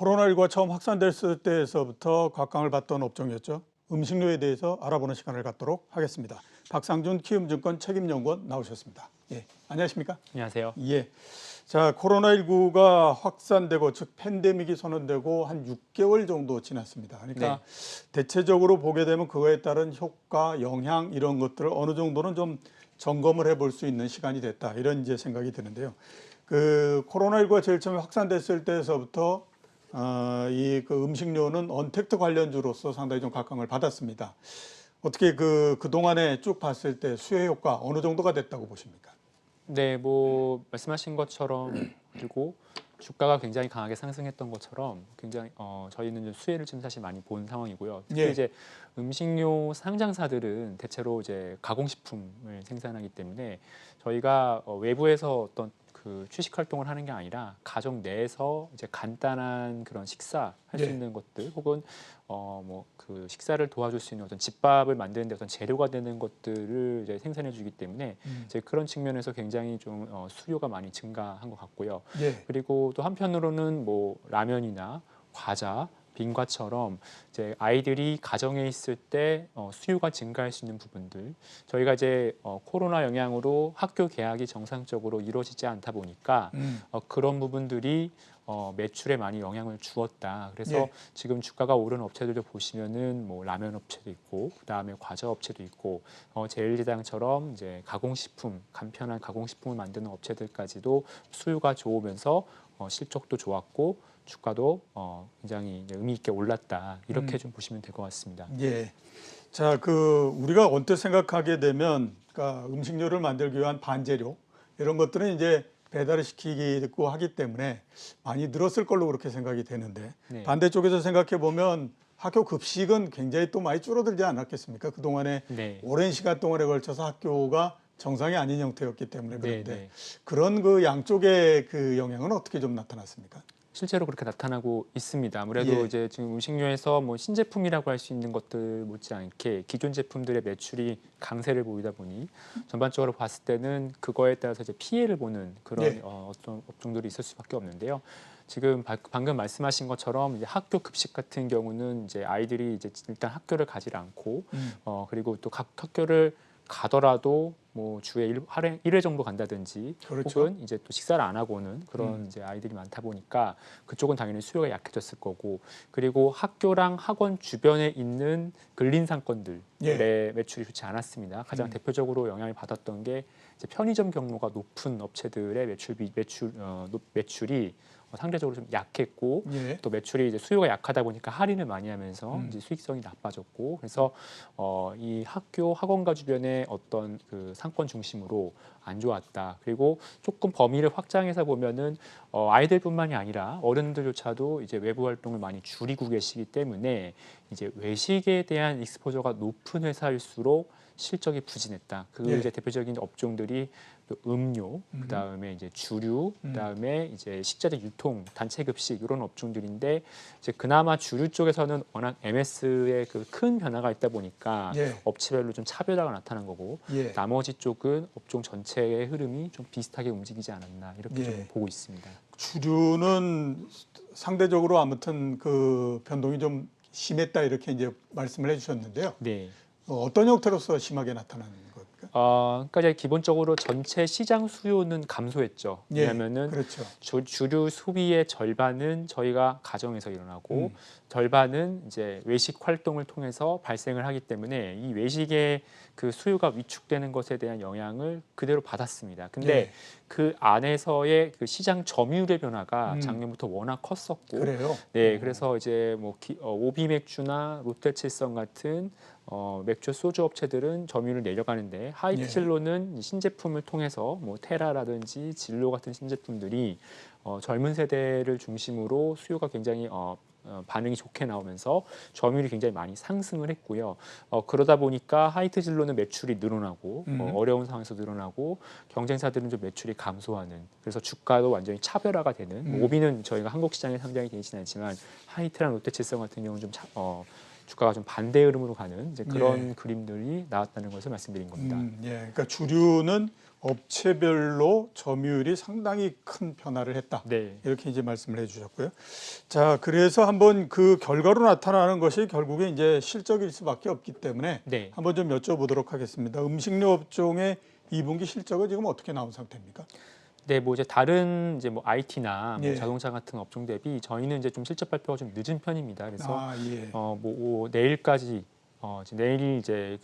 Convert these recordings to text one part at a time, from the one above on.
코로나19가 처음 확산됐을 때에서부터 각광을 받던 업종이었죠. 음식료에 대해서 알아보는 시간을 갖도록 하겠습니다. 박상준 키움증권 책임연구원 나오셨습니다. 예, 안녕하십니까? 안녕하세요. 예. 자, 코로나19가 확산되고 즉 팬데믹이 선언되고 한 6개월 정도 지났습니다. 그러니까 대체적으로 보게 되면 그거에 따른 효과, 영향 이런 것들을 어느 정도는 좀 점검을 해볼 수 있는 시간이 됐다. 이런 이제 생각이 드는데요. 그 코로나19가 제일 처음에 확산됐을 때에서부터 이 그 음식료는 언택트 관련주로서 상당히 좀 각광을 받았습니다. 어떻게 그동안에 쭉 봤을 때 수요 효과 어느 정도가 됐다고 보십니까? 네, 뭐 말씀하신 것처럼 그리고 주가가 굉장히 강하게 상승했던 것처럼 굉장히 저희는 좀 수혜를 지금 사실 많이 본 상황이고요. 특히 예. 이제 음식료 상장사들은 대체로 이제 가공식품을 생산하기 때문에 저희가 외부에서 어떤 그 취식 활동을 하는 게 아니라 가정 내에서 이제 간단한 그런 식사 할 수 예. 있는 것들 혹은 뭐 그 식사를 도와줄 수 있는 어떤 집밥을 만드는 데 어떤 재료가 되는 것들을 이제 생산해 주기 때문에 이제 그런 측면에서 굉장히 좀 수요가 많이 증가한 것 같고요. 예. 그리고 또 한편으로는 뭐 라면이나 과자, 빈과처럼 이제 아이들이 가정에 있을 때 수요가 증가할 수 있는 부분들 저희가 이제 코로나 영향으로 학교 개학이 정상적으로 이루어지지 않다 보니까 그런 부분들이 매출에 많이 영향을 주었다. 그래서 예. 지금 주가가 오른 업체들도 보시면은 뭐 라면 업체도 있고 그다음에 과자 업체도 있고 제일제당처럼 이제 가공식품 간편한 가공식품을 만드는 업체들까지도 수요가 좋으면서 실적도 좋았고 주가도 굉장히 이제 의미 있게 올랐다. 이렇게 좀 보시면 될 것 같습니다. 예. 자, 우리가 언뜻 생각하게 되면 그러니까 음식료를 만들기 위한 반재료 이런 것들은 이제 배달을 시키고 하기 때문에 많이 늘었을 걸로 그렇게 생각이 되는데 네. 반대쪽에서 생각해 보면 학교 급식은 굉장히 또 많이 줄어들지 않았겠습니까? 그동안에 네. 오랜 시간 동안에 걸쳐서 학교가 정상이 아닌 형태였기 때문에 네, 그런데 네. 그런 그 양쪽의 그 영향은 어떻게 좀 나타났습니까? 실제로 그렇게 나타나고 있습니다. 아무래도 예. 이제 지금 음식료에서 뭐 신제품이라고 할 수 있는 것들 못지않게 기존 제품들의 매출이 강세를 보이다 보니 전반적으로 봤을 때는 그거에 따라서 이제 피해를 보는 그런 예. 어떤 업종들이 있을 수밖에 없는데요. 지금 방금 말씀하신 것처럼 이제 학교 급식 같은 경우는 이제 아이들이 이제 일단 학교를 가지 않고 그리고 또 각 학교를 가더라도 뭐 주에 하루에 1회 정도 간다든지 그렇죠. 혹은 이제 또 식사를 안 하고 오는 그런 이제 아이들이 많다 보니까 그쪽은 당연히 수요가 약해졌을 거고 그리고 학교랑 학원 주변에 있는 근린 상권들의 예. 매출이 좋지 않았습니다. 가장 대표적으로 영향을 받았던 게 이제 편의점 경로가 높은 업체들의 매출이 상대적으로 좀 약했고 예. 또 매출이 이제 수요가 약하다 보니까 할인을 많이 하면서 이제 수익성이 나빠졌고 그래서 이 학교 학원가 주변의 어떤 그 상권 중심으로 안 좋았다. 그리고 조금 범위를 확장해서 보면은 아이들뿐만이 아니라 어른들조차도 이제 외부 활동을 많이 줄이고 계시기 때문에 이제 외식에 대한 익스포저가 높은 회사일수록 실적이 부진했다. 그 예. 이제 대표적인 업종들이 또 음료, 그다음에 이제 주류, 그다음에 이제 식자재 유통, 단체 급식 이런 업종들인데 이제 그나마 주류 쪽에서는 워낙 MS의 그 큰 변화가 있다 보니까 예. 업체별로 좀 차별화가 나타난 거고 예. 나머지 쪽은 업종 전체의 흐름이 좀 비슷하게 움직이지 않았나 이렇게 좀 예. 보고 있습니다. 주류는 상대적으로 아무튼 그 변동이 좀 심했다 이렇게 이제 말씀을 해주셨는데요. 네. 어떤 형태로서 심하게 나타나는 겁니까? 그러니까 이제 기본적으로 전체 시장 수요는 감소했죠. 예, 왜냐하면은 그렇죠. 주류 소비의 절반은 저희가 가정에서 일어나고 절반은 이제 외식 활동을 통해서 발생을 하기 때문에 이 외식의 그 수요가 위축되는 것에 대한 영향을 그대로 받았습니다. 근데 예, 그 안에서의 그 시장 점유율의 변화가 음, 작년부터 워낙 컸었고, 그래요. 네, 그래서 이제 뭐 오비 맥주나 롯데칠성 같은 맥주 소주 업체들은 점유율을 내려가는데 예, 하이트진로는 신제품을 통해서 뭐 테라라든지 진로 같은 신제품들이 젊은 세대를 중심으로 수요가 굉장히 반응이 좋게 나오면서 점유율이 굉장히 많이 상승을 했고요. 그러다 보니까 하이트 진로는 매출이 늘어나고 어려운 상황에서 늘어나고 경쟁사들은 좀 매출이 감소하는 그래서 주가도 완전히 차별화가 되는 뭐 오비는 저희가 한국 시장에 상장이 되지는 않지만 하이트랑 롯데칠성 같은 경우는 좀 주가가 좀 반대 흐름으로 가는 이제 그런 예. 그림들이 나왔다는 것을 말씀드린 겁니다. 예, 그러니까 주류는 업체별로 점유율이 상당히 큰 변화를 했다. 네. 이렇게 이제 말씀을 해주셨고요. 자, 그래서 한번 그 결과로 나타나는 것이 결국에 이제 실적일 수밖에 없기 때문에 네. 한번 좀 여쭤보도록 하겠습니다. 음식료 업종의 2분기 실적은 지금 어떻게 나온 상태입니까? 네, 뭐 이제 다른 이제 뭐 IT나 뭐 예. 자동차 같은 업종 대비 저희는 이제 좀 실적 발표가 좀 늦은 편입니다. 그래서 아, 예. 뭐 내일까지 이제 내일이 이제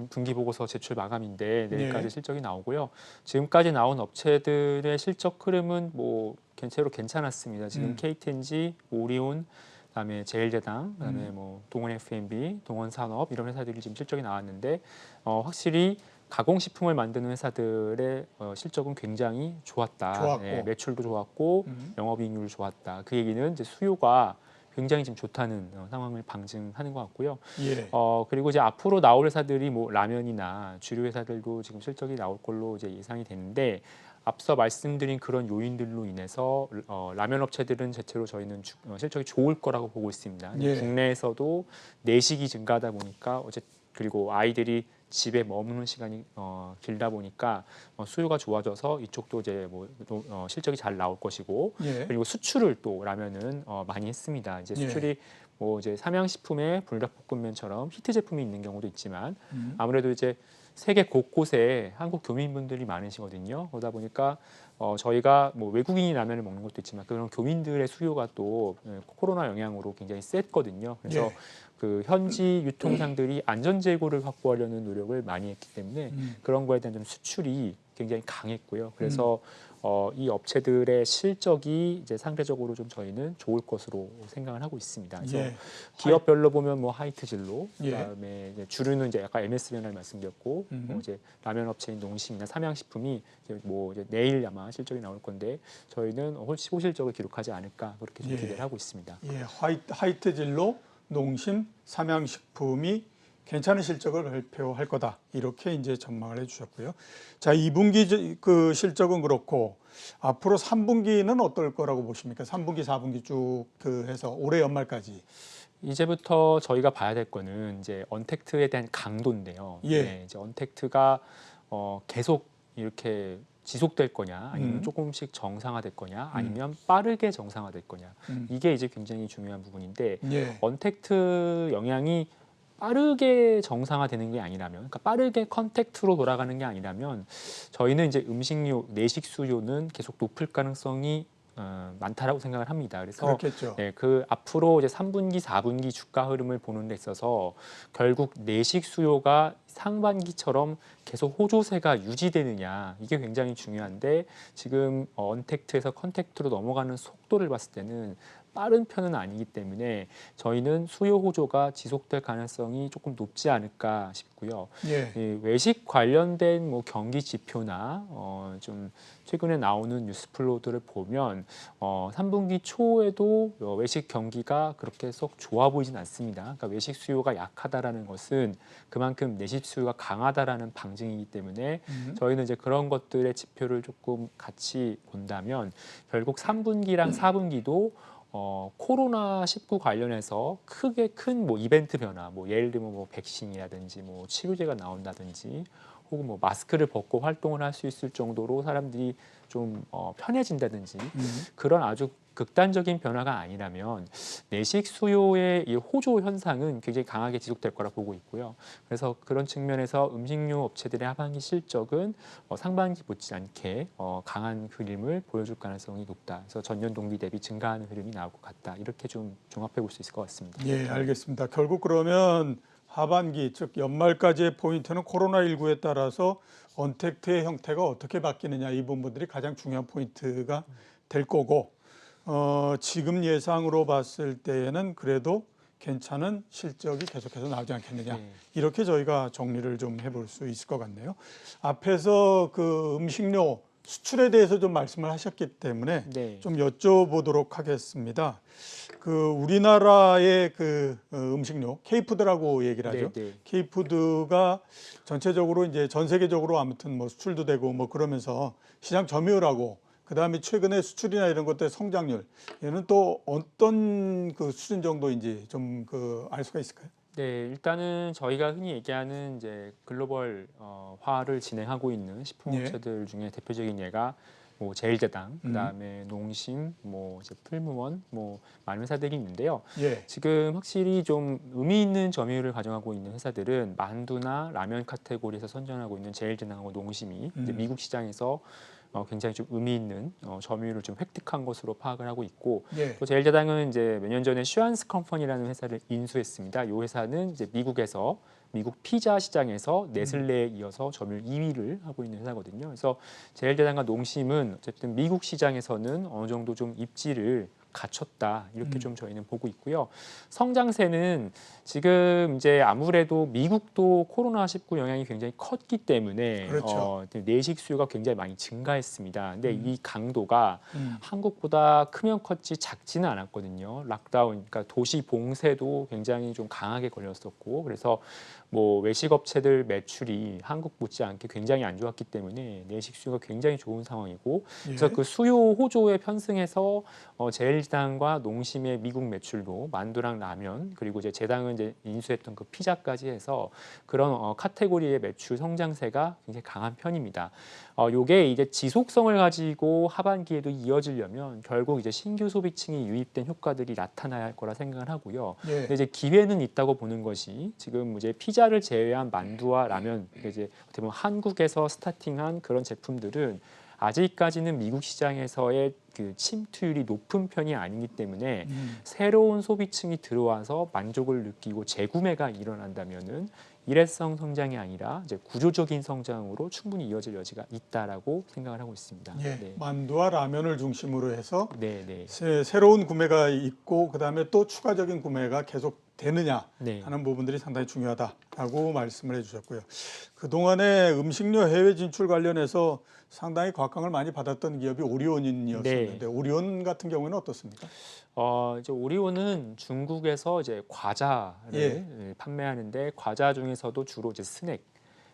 분기 보고서 제출 마감인데 내일까지 예. 실적이 나오고요. 지금까지 나온 업체들의 실적 흐름은 뭐 전체로 괜찮았습니다. 지금 KTNG, 오리온, 그다음에 제일제당, 그다음에 뭐 동원 F&B, 동원 산업 이런 회사들이 지금 실적이 나왔는데 확실히 가공식품을 만드는 회사들의 실적은 굉장히 좋았다. 좋았고. 예, 매출도 좋았고 영업이익률 좋았다. 그 얘기는 이제 수요가 굉장히 지금 좋다는 상황을 방증하는 것 같고요. 예. 그리고 이제 앞으로 나올 회사들이 뭐 라면이나 주류 회사들도 지금 실적이 나올 걸로 이제 예상이 되는데 앞서 말씀드린 그런 요인들로 인해서 라면 업체들은 대체로 저희는 실적이 좋을 거라고 보고 있습니다. 예. 국내에서도 내식이 증가하다 보니까 그리고 아이들이 집에 머무는 시간이 길다 보니까 수요가 좋아져서 이쪽도 이제 실적이 잘 나올 것이고 예. 그리고 수출을 또 라면은 많이 했습니다. 이제 수출이 뭐 이제 삼양식품의 불닭볶음면처럼 히트 제품이 있는 경우도 있지만 아무래도 이제 세계 곳곳에 한국 교민분들이 많으시거든요. 그러다 보니까 저희가 뭐 외국인이 라면을 먹는 것도 있지만 그런 교민들의 수요가 또 코로나 영향으로 굉장히 셌거든요. 그래서 그 현지 유통상들이 안전 재고를 확보하려는 노력을 많이 했기 때문에 그런 거에 대한 좀 수출이 굉장히 강했고요. 그래서 이 업체들의 실적이 이제 상대적으로 좀 저희는 좋을 것으로 생각을 하고 있습니다. 그래서 기업별로 보면 뭐 하이트진로, 그다음에 이제 주류는 이제 약간 MS면을 말씀드렸고, 뭐 이제 라면 업체인 농심이나 삼양식품이 이제 내일 아마 실적이 나올 건데 저희는 호실적을 기록하지 않을까 그렇게 좀 기대를 하고 있습니다. 예, 하이트진로, 농심, 삼양식품이 괜찮은 실적을 발표할 거다. 이렇게 이제 전망을 해주셨고요. 자, 2분기 그 실적은 그렇고 앞으로 3분기는 어떨 거라고 보십니까? 3분기, 4분기 쭉 그 해서 올해 연말까지. 이제부터 저희가 봐야 될 거는 이제 언택트에 대한 강도인데요. 예. 네, 이제 언택트가 계속 이렇게 지속될 거냐, 아니면 조금씩 정상화될 거냐, 아니면 빠르게 정상화될 거냐. 이게 이제 굉장히 중요한 부분인데 예. 언택트 영향이 빠르게 정상화되는 게 아니라면, 그러니까 빠르게 컨택트로 돌아가는 게 아니라면 저희는 이제 음식료, 내식 수요는 계속 높을 가능성이 많다라고 생각을 합니다. 그래서 그렇겠죠. 네, 그 앞으로 이제 3분기, 4분기 주가 흐름을 보는 데 있어서 결국 내식 수요가 상반기처럼 계속 호조세가 유지되느냐 이게 굉장히 중요한데 지금 언택트에서 컨택트로 넘어가는 속도를 봤을 때는 빠른 편은 아니기 때문에 저희는 수요 호조가 지속될 가능성이 조금 높지 않을까 싶고요. 예. 이 외식 관련된 뭐 경기 지표나 좀 최근에 나오는 뉴스 플로우들을 보면 3분기 초에도 외식 경기가 그렇게 썩 좋아 보이진 않습니다. 그러니까 외식 수요가 약하다라는 것은 그만큼 내식 수요가 강하다라는 방증이기 때문에 저희는 이제 그런 것들의 지표를 조금 같이 본다면 결국 3분기랑 4분기도 코로나19 관련해서 크게 큰 뭐 이벤트 변화, 뭐 예를 들면 뭐 백신이라든지 뭐 치료제가 나온다든지 혹은 뭐 마스크를 벗고 활동을 할 수 있을 정도로 사람들이 좀 편해진다든지 그런 아주 극단적인 변화가 아니라면 내식 수요의 이 호조 현상은 굉장히 강하게 지속될 거라 보고 있고요. 그래서 그런 측면에서 음식료 업체들의 하반기 실적은 상반기 못지않게 강한 그림을 보여줄 가능성이 높다. 그래서 전년 동기 대비 증가하는 흐름이 나올 것 같다. 이렇게 좀 종합해 볼 수 있을 것 같습니다. 예, 알겠습니다. 결국 그러면 하반기, 즉 연말까지의 포인트는 코로나19에 따라서 언택트의 형태가 어떻게 바뀌느냐 이 부분들이 가장 중요한 포인트가 될 거고 지금 예상으로 봤을 때에는 그래도 괜찮은 실적이 계속해서 나오지 않겠느냐 이렇게 저희가 정리를 좀 해볼 수 있을 것 같네요. 앞에서 그 음식료 수출에 대해서 좀 말씀을 하셨기 때문에 좀 여쭤보도록 하겠습니다. 그 우리나라의 그 음식료 K푸드라고 얘기를 하죠. K푸드가 전체적으로 이제 전 세계적으로 아무튼 뭐 수출도 되고 뭐 그러면서 시장 점유율하고 그다음에 최근에 수출이나 이런 것들의 성장률, 얘는 또 어떤 그 수준 정도인지 좀 그 알 수가 있을까요? 네, 일단은 저희가 흔히 얘기하는 이제 글로벌 화를 진행하고 있는 예, 식품업체들 중에 대표적인 예가 뭐 제일제당, 음, 그다음에 농심, 뭐 이제 풀무원, 뭐 많은 회사들이 있는데요. 예, 지금 확실히 좀 의미 있는 점유율을 가져가고 있는 회사들은 만두나 라면 카테고리에서 선전하고 있는 제일제당하고 농심이 이제 음, 미국 시장에서 굉장히 좀 의미 있는 점유율을 좀 획득한 것으로 파악을 하고 있고, 예, 또 제일제당은 이제 몇 년 전에 슈안스 컴퍼니라는 회사를 인수했습니다. 이 회사는 이제 미국에서 미국 피자 시장에서 네슬레에 이어서 점유율 2위를 하고 있는 회사거든요. 그래서 제일제당과 농심은 어쨌든 미국 시장에서는 어느 정도 좀 입지를 갖췄다, 이렇게 좀 저희는 보고 있고요. 성장세는 지금 이제 아무래도 미국도 코로나19 영향이 굉장히 컸기 때문에 그렇죠. 내식 수요가 굉장히 많이 증가했습니다. 근데 음, 이 강도가 음, 한국보다 크면 컸지 작지는 않았거든요. 락다운, 그러니까 도시 봉쇄도 굉장히 좀 강하게 걸렸었고, 그래서 뭐 외식 업체들 매출이 한국 못지않게 굉장히 안 좋았기 때문에 내식 수요가 굉장히 좋은 상황이고, 그래서 예, 그 수요 호조에 편승해서 제일제당과 농심의 미국 매출도 만두랑 라면, 그리고 이제 제당은 이제 인수했던 그 피자까지 해서 그런 카테고리의 매출 성장세가 굉장히 강한 편입니다. 요게 이제 지속성을 가지고 하반기에도 이어지려면 결국 이제 신규 소비층이 유입된 효과들이 나타나야 할 거라 생각을 하고요. 근데 예, 이제 기회는 있다고 보는 것이, 지금 이제 피자를 제외한 만두와 라면, 이제 어떻게 보면 한국에서 스타팅한 그런 제품들은 아직까지는 미국 시장에서의 그 침투율이 높은 편이 아니기 때문에 새로운 소비층이 들어와서 만족을 느끼고 재구매가 일어난다면은 일회성 성장이 아니라 이제 구조적인 성장으로 충분히 이어질 여지가 있다라고 생각을 하고 있습니다. 예. 네, 만두와 라면을 중심으로 해서 네, 네, 새로운 구매가 있고 그다음에 또 추가적인 구매가 계속 되느냐 네, 하는 부분들이 상당히 중요하다라고 말씀을 해주셨고요. 그동안에 음식료 해외 진출 관련해서 상당히 곽강을 많이 받았던 기업이 네. 오리온이었었는데 오리온 같은 경우는 어떻습니까? 이제 오리온은 중국에서 이제 과자를 예, 판매하는데, 과자 중에서도 주로 이제 스낵,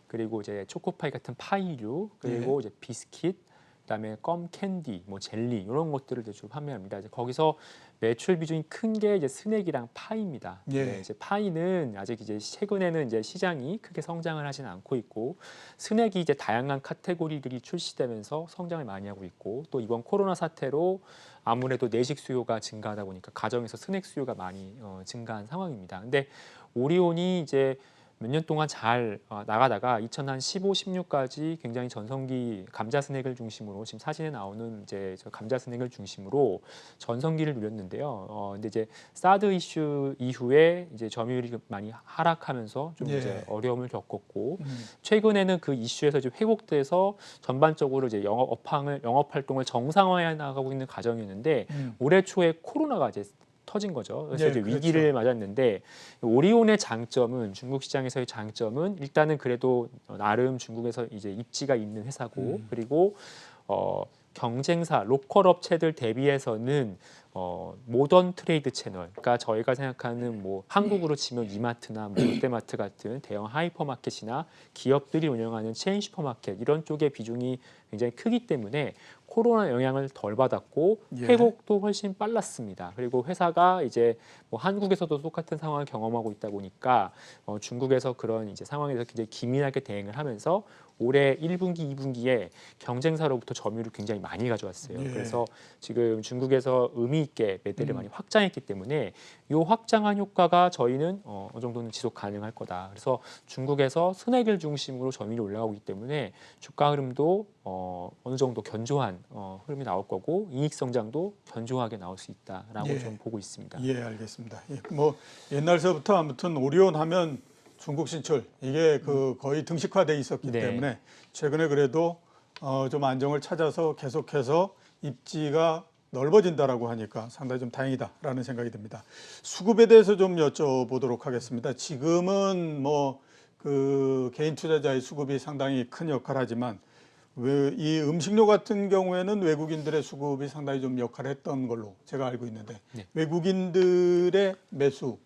그리고 이제 초코파이 같은 파이류, 예, 그리고 이제 비스킷, 그다음에 껌 캔디, 뭐 젤리 이런 것들을 이제 주로 판매합니다. 이제 거기서 매출 비중이 큰 게 이제 스낵이랑 파이입니다. 네, 예, 이제 파이는 아직 이제 최근에는 이제 시장이 크게 성장을 하지는 않고 있고, 스낵이 이제 다양한 카테고리들이 출시되면서 성장을 많이 하고 있고, 또 이번 코로나 사태로 아무래도 내식 수요가 증가하다 보니까 가정에서 스낵 수요가 많이 증가한 상황입니다. 근데 오리온이 이제 몇 년 동안 잘 나가다가 2015, 16까지 굉장히 전성기 감자 스낵을 중심으로, 지금 사진에 나오는 이제 저 감자 스낵을 중심으로 전성기를 누렸는데요. 근데 이제 사드 이슈 이후에 이제 점유율이 많이 하락하면서 좀 이제 예, 어려움을 겪었고, 음, 최근에는 그 이슈에서 이제 회복돼서 전반적으로 이제 영업 활동을 정상화해 나가고 있는 과정이었는데, 음, 올해 초에 코로나가 이제 터진 거죠. 그래서 예, 이제 그렇죠. 위기를 맞았는데, 오리온의 장점은, 중국 시장에서의 장점은 일단은 그래도 나름 중국에서 이제 입지가 있는 회사고, 그리고 경쟁사 로컬 업체들 대비해서는 모던 트레이드 채널, 그러니까 저희가 생각하는 뭐 한국으로 치면 이마트나 뭐 롯데마트 같은 대형 하이퍼마켓이나 기업들이 운영하는 체인 슈퍼마켓, 이런 쪽의 비중이 굉장히 크기 때문에 코로나 영향을 덜 받았고 예, 회복도 훨씬 빨랐습니다. 그리고 회사가 이제 뭐 한국에서도 똑같은 상황을 경험하고 있다 보니까 중국에서 그런 이제 상황에 대해서 굉장히 기민하게 대응을 하면서 올해 1분기, 2분기에 경쟁사로부터 점유율을 굉장히 많이 가져왔어요. 예, 그래서 지금 중국에서 의미 있게 매대를 음, 많이 확장했기 때문에 이 확장한 효과가 저희는 어느 정도는 지속 가능할 거다. 그래서 중국에서 스낵을 중심으로 점유율이 올라가고 있기 때문에 주가 흐름도 어느 정도 견조한 흐름이 나올 거고, 이익 성장도 견조하게 나올 수 있다라고 좀 예, 보고 있습니다. 예, 알겠습니다. 예, 뭐 옛날서부터 아무튼 오리온 하면 중국 진출 이게 그 거의 등식화돼 있었기 네, 때문에 최근에 그래도 좀 안정을 찾아서 계속해서 입지가 넓어진다라고 하니까 상당히 좀 다행이다라는 생각이 듭니다. 수급에 대해서 좀 여쭤보도록 하겠습니다. 지금은 뭐 그 개인 투자자의 수급이 상당히 큰 역할을 하지만 이 음식료 같은 경우에는 외국인들의 수급이 상당히 좀 역할을 했던 걸로 제가 알고 있는데 네. 외국인들의 매수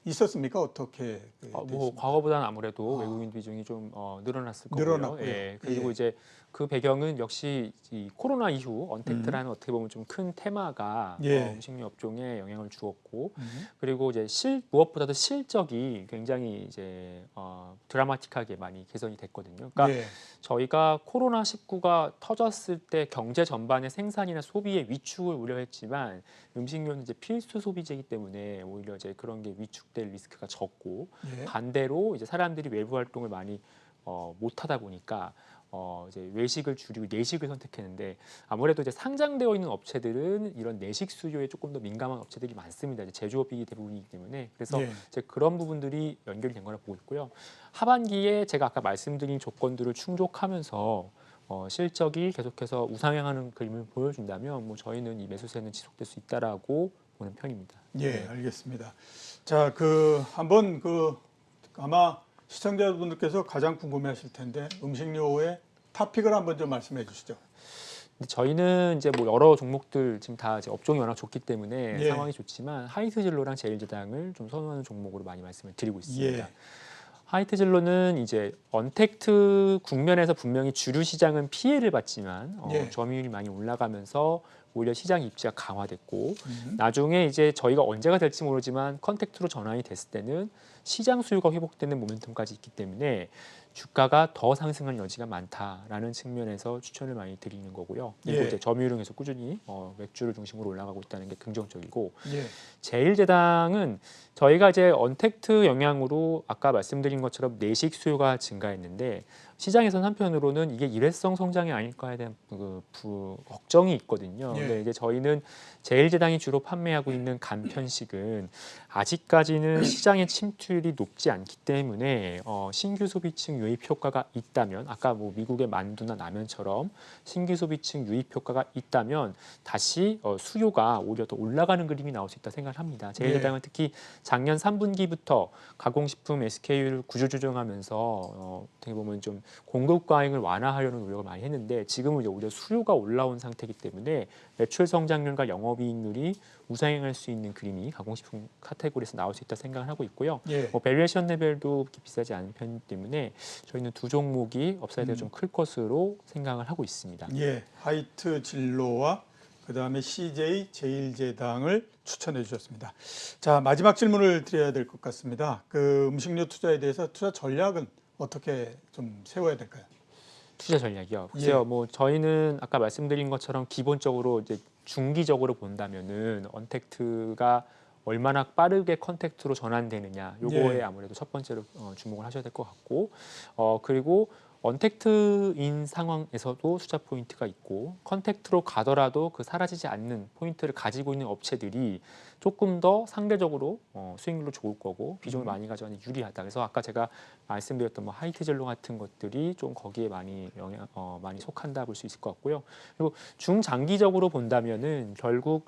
있었습니까? 어떻게 뭐 됐습니까? 과거보다는 아무래도 외국인 비중이 좀 늘어났을 거고요. 늘어났고요. 예, 그리고 예. 이제 그 배경은 역시 이 코로나 이후 언택트라는 어떻게 보면 좀 큰 테마가 예. 음식료 업종에 영향을 주었고, 음. 그리고 이제 무엇보다도 실적이 굉장히 이제 드라마틱하게 많이 개선이 됐거든요. 그러니까 예. 저희가 코로나19가 터졌을 때 경제 전반의 생산이나 소비의 위축을 우려했지만 음식료는 이제 필수 소비재이기 때문에 오히려 이제 그런 게 위축될 리스크가 적고, 예. 반대로 이제 사람들이 외부 활동을 많이 못 하다 보니까 이제 외식을 줄이고 내식을 선택했는데, 아무래도 이제 상장되어 있는 업체들은 이런 내식 수요에 조금 더 민감한 업체들이 많습니다. 이제 제조업이 대부분이기 때문에. 그래서 예. 이제 그런 부분들이 연결이 된 거라 보고 있고요. 하반기에 제가 아까 말씀드린 조건들을 충족하면서 실적이 계속해서 우상향하는 그림을 보여준다면 뭐 저희는 이 매수세는 지속될 수 있다라고 보는 편입니다. 예, 알겠습니다. 자, 한번 아마 시청자분들께서 가장 궁금해하실 텐데 음식료의 탑픽을 한번 좀 말씀해 주시죠. 근데 저희는 이제 뭐 여러 종목들 지금 다 이제 업종이 워낙 좋기 때문에 예. 상황이 좋지만 하이트진로랑 제일제당을 좀 선호하는 종목으로 많이 말씀을 드리고 있습니다. 예. 하이트진로는 이제 언택트 국면에서 분명히 주류 시장은 피해를 봤지만 예. 점유율이 많이 올라가면서 오히려 시장 입지가 강화됐고, 음. 나중에 이제 저희가 언제가 될지 모르지만 컨택트로 전환이 됐을 때는 시장 수요가 회복되는 모멘텀까지 있기 때문에 주가가 더 상승할 여지가 많다라는 측면에서 추천을 많이 드리는 거고요. 그리고 예. 이제 점유율은 계속 꾸준히 맥주를 중심으로 올라가고 있다는 게 긍정적이고, 예. 제일제당은 저희가 이제 언택트 영향으로 아까 말씀드린 것처럼 내식 수요가 증가했는데, 시장에서는 한편으로는 이게 일회성 성장이 아닐까에 대한 걱정이 있거든요. 예. 근데 이제 저희는 제일제당이 주로 판매하고 있는 간편식은 아직까지는 시장의 침투율이 높지 않기 때문에 신규 소비층 유입 효과가 있다면, 아까 뭐 미국의 만두나 라면처럼 신규 소비층 유입 효과가 있다면 다시 수요가 오히려 더 올라가는 그림이 나올 수 있다 생각을 합니다. 제일제당은 특히 작년 3분기부터 가공식품 SKU를 구조조정하면서 어떻게 보면 좀 공급 과잉을 완화하려는 노력을 많이 했는데, 지금은 이제 오히려 수요가 올라온 상태이기 때문에 매출 성장률과 영업이익률이 우상향할 수 있는 그림이 가공식품 카테고리에서 나올 수 있다 생각을 하고 있고요. 예. 뭐 밸류에이션 레벨도 그렇게 비싸지 않은 편이기 때문에 저희는 두 종목이 업사이드가 좀 클 것으로 생각을 하고 있습니다. 예. 하이트 진로와 그다음에 CJ 제일제당을 추천해 주셨습니다. 자, 마지막 질문을 드려야 될 것 같습니다. 음식료 투자에 대해서 투자 전략은 어떻게 좀 세워야 될까요? 투자 전략이요. 글쎄요, 뭐 저희는 아까 말씀드린 것처럼 기본적으로 이제 중기적으로 본다면은 언택트가 얼마나 빠르게 컨택트로 전환되느냐, 요거에 예. 아무래도 첫 번째로 주목을 하셔야 될 것 같고, 그리고 언택트인 상황에서도 투자 포인트가 있고, 컨택트로 가더라도 그 사라지지 않는 포인트를 가지고 있는 업체들이 조금 더 상대적으로 수익률도 좋을 거고 비중을 많이 가져가는 유리하다. 그래서 아까 제가 말씀드렸던 뭐 하이트젤로 같은 것들이 좀 거기에 많이 많이 속한다 볼 수 있을 것 같고요. 그리고 중장기적으로 본다면은 결국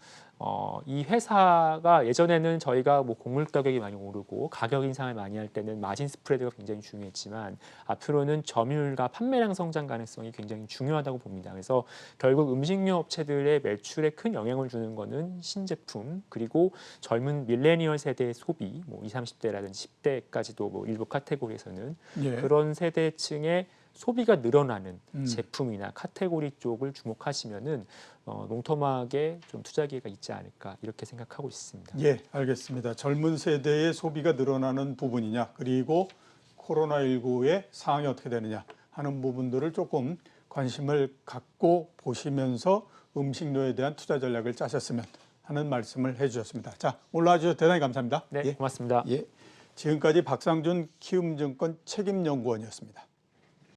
이 회사가 예전에는 저희가 뭐 곡물 가격이 많이 오르고 가격 인상을 많이 할 때는 마진 스프레드가 굉장히 중요했지만, 앞으로는 점유율과 판매량 성장 가능성이 굉장히 중요하다고 봅니다. 그래서 결국 음식료 업체들의 매출에 큰 영향을 주는 거는 신제품, 그리고 젊은 밀레니얼 세대의 소비, 뭐 20, 30대라든지 10대까지도 뭐 일부 카테고리에서는 예. 그런 세대층의 소비가 늘어나는 음. 제품이나 카테고리 쪽을 주목하시면은 롱텀하게 좀 투자 기회가 있지 않을까 이렇게 생각하고 있습니다. 예, 알겠습니다. 젊은 세대의 소비가 늘어나는 부분이냐, 그리고 코로나19의 상황이 어떻게 되느냐 하는 부분들을 조금 관심을 갖고 보시면서 음식료에 대한 투자 전략을 짜셨으면 하는 말씀을 해주셨습니다. 자, 올라와주셔서 대단히 감사합니다. 네, 예. 고맙습니다. 예. 지금까지 박상준 키움증권 책임연구원이었습니다.